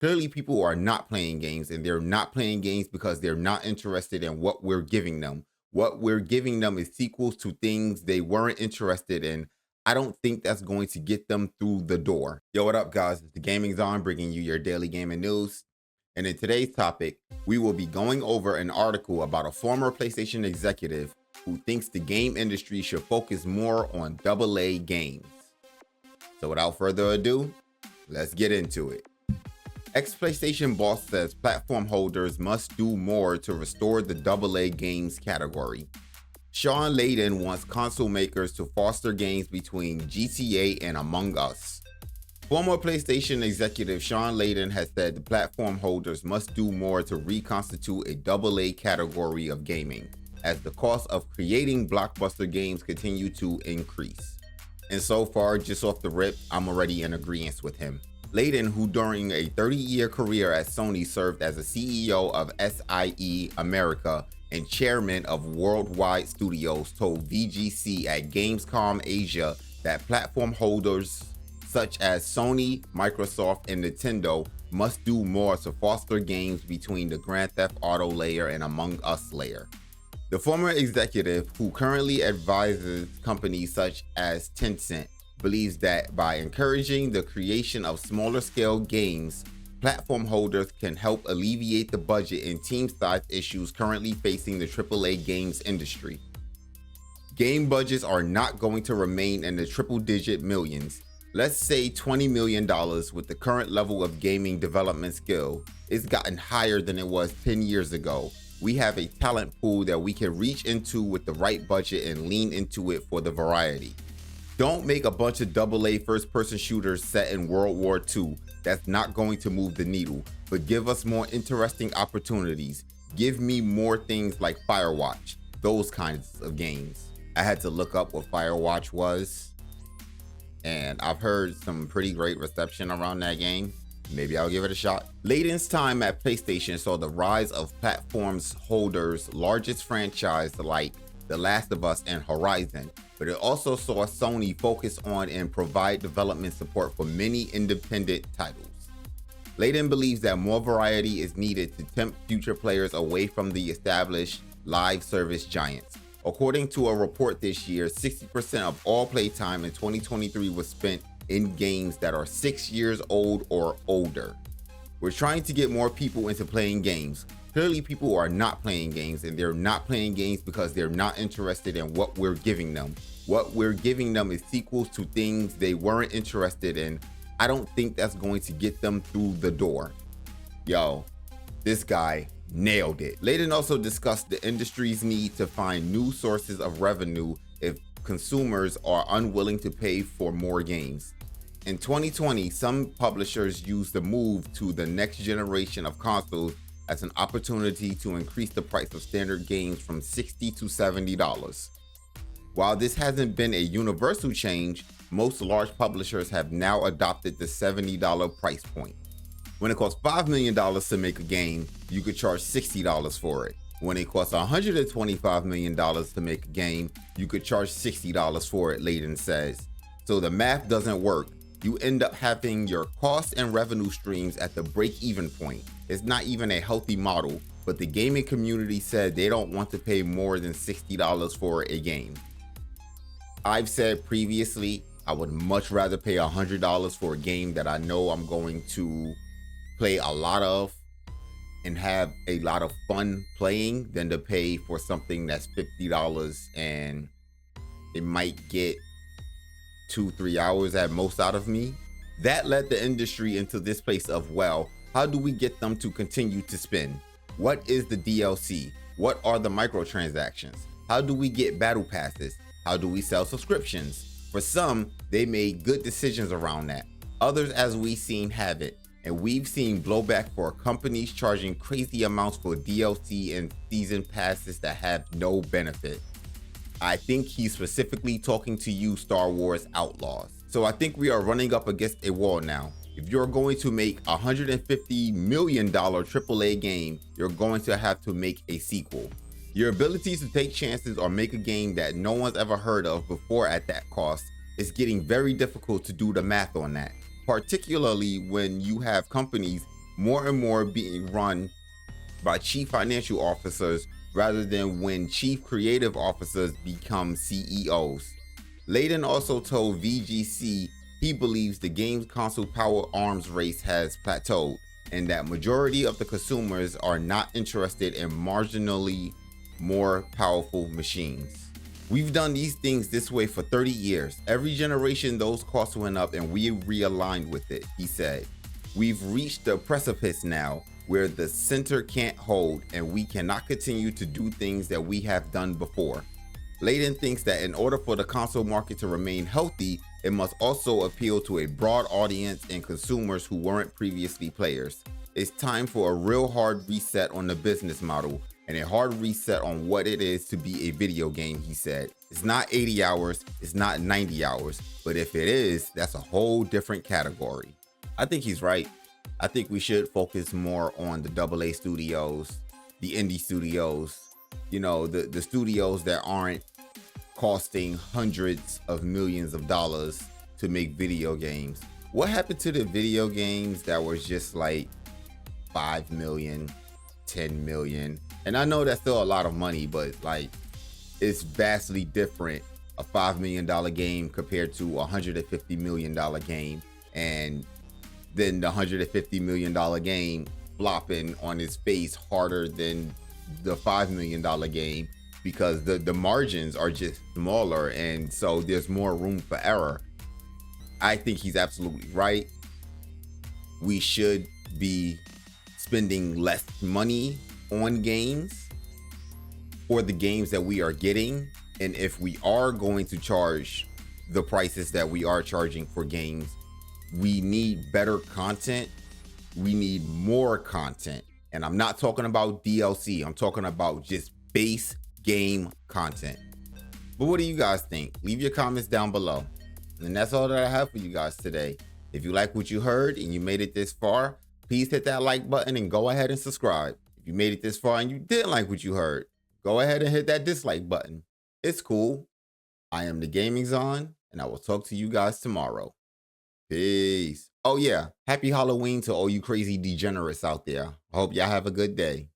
Clearly, people are not playing games, and they're not playing games because they're not interested in what we're giving them. What we're giving them is sequels to things they weren't interested in. I don't think that's going to get them through the door. Yo, what up, guys? It's the Gaming Zone bringing you your daily gaming news. And in today's topic, we will be going over an article about a former PlayStation executive who thinks the game industry should focus more on AA games. So without further ado, let's get into it. Ex-PlayStation boss says platform holders must do more to restore the AA games category. Sean Layden wants console makers to foster games between GTA and Among Us. Former PlayStation executive Sean Layden has said the platform holders must do more to reconstitute a AA category of gaming, as the cost of creating blockbuster games continue to increase. And so far, just off the rip, I'm already in agreement with him. Layden, who during a 30-year career at Sony served as a CEO of SIE America and chairman of Worldwide Studios, told VGC at Gamescom Asia that platform holders such as Sony, Microsoft, and Nintendo must do more to foster games between the Grand Theft Auto layer and Among Us layer. The former executive, who currently advises companies such as Tencent, believes that by encouraging the creation of smaller scale games, platform holders can help alleviate the budget and team size issues currently facing the AAA games industry. Game budgets are not going to remain in the triple-digit millions. Let's say $20 million with the current level of gaming development skill. It's gotten higher than it was 10 years ago. We have a talent pool that we can reach into with the right budget and lean into it for the variety. Don't make a bunch of AA first-person shooters set in World War II. That's not going to move the needle, but give us more interesting opportunities. Give me more things like Firewatch, those kinds of games. I had to look up what Firewatch was, and I've heard some pretty great reception around that game. Maybe I'll give it a shot. Layden's time at PlayStation saw the rise of platforms holders' largest franchise like The Last of Us and Horizon, but it also saw Sony focus on and provide development support for many independent titles. Layden believes that more variety is needed to tempt future players away from the established live service giants. According to a report this year, 60% of all playtime in 2023 was spent in games that are 6 years old or older. We're trying to get more people into playing games. Clearly, people are not playing games, and they're not playing games because they're not interested in what we're giving them. What we're giving them is sequels to things they weren't interested in. I don't think that's going to get them through the door. Yo, this guy nailed it. Layden also discussed the industry's need to find new sources of revenue if consumers are unwilling to pay for more games. In 2020, some publishers used the move to the next generation of consoles as an opportunity to increase the price of standard games from $60 to $70. While this hasn't been a universal change, most large publishers have now adopted the $70 price point. When it costs $5 million to make a game, you could charge $60 for it. When it costs $125 million to make a game, you could charge $60 for it, Layden says. So the math doesn't work. You end up having your costs and revenue streams at the break-even point. It's not even a healthy model, but the gaming community said they don't want to pay more than $60 for a game. I've said previously, I would much rather pay $100 for a game that I know I'm going to play a lot of and have a lot of fun playing than to pay for something that's $50 and it might get 2-3 hours at most out of me. That led the industry into this place of, well, how do we get them to continue to spend? What is the DLC? What are the microtransactions? How do we get battle passes? How do we sell subscriptions? For some, they made good decisions around that. Others, as we've seen, haven't. And we've seen blowback for companies charging crazy amounts for DLC and season passes that have no benefit. I think he's specifically talking to you, Star Wars Outlaws. So I think we are running up against a wall now. If you're going to make a $150 million AAA game, you're going to have to make a sequel. Your ability to take chances or make a game that no one's ever heard of before at that cost is getting very difficult to do the math on that, particularly when you have companies more and more being run by chief financial officers rather than when chief creative officers become CEOs. Layden also told VGC he believes the game's console power arms race has plateaued and that majority of the consumers are not interested in marginally more powerful machines. We've done these things this way for 30 years. Every generation, those costs went up and we realigned with it, he said. We've reached the precipice now where the center can't hold and we cannot continue to do things that we have done before. Layden thinks that in order for the console market to remain healthy, it must also appeal to a broad audience and consumers who weren't previously players. It's time for a real hard reset on the business model and a hard reset on what it is to be a video game, he said. It's not 80 hours, it's not 90 hours, but if it is, that's a whole different category. I think he's right. I think we should focus more on the AA studios, the indie studios, the studios that aren't costing hundreds of millions of dollars to make video games. What happened to the video games that was just like 5 million, 10 million? And I know that's still a lot of money, but like it's vastly different. A $5 million game compared to a $150 million game. And then the $150 million game flopping on its face harder than the $5 million game because the margins are just smaller, and so there's more room for error. I think he's absolutely right. We should be spending less money on games for the games that we are getting, and if we are going to charge the prices that we are charging for games, we need better content. We need more content. And I'm not talking about DLC. I'm talking about just base game content. But what do you guys think? Leave your comments down below. And that's all that I have for you guys today. If you like what you heard and you made it this far, please hit that like button and go ahead and subscribe. If you made it this far and you didn't like what you heard, go ahead and hit that dislike button. It's cool. I am the Gaming Zon, and I will talk to you guys tomorrow. Peace. Oh yeah, happy Halloween to all you crazy degenerates out there. I hope y'all have a good day.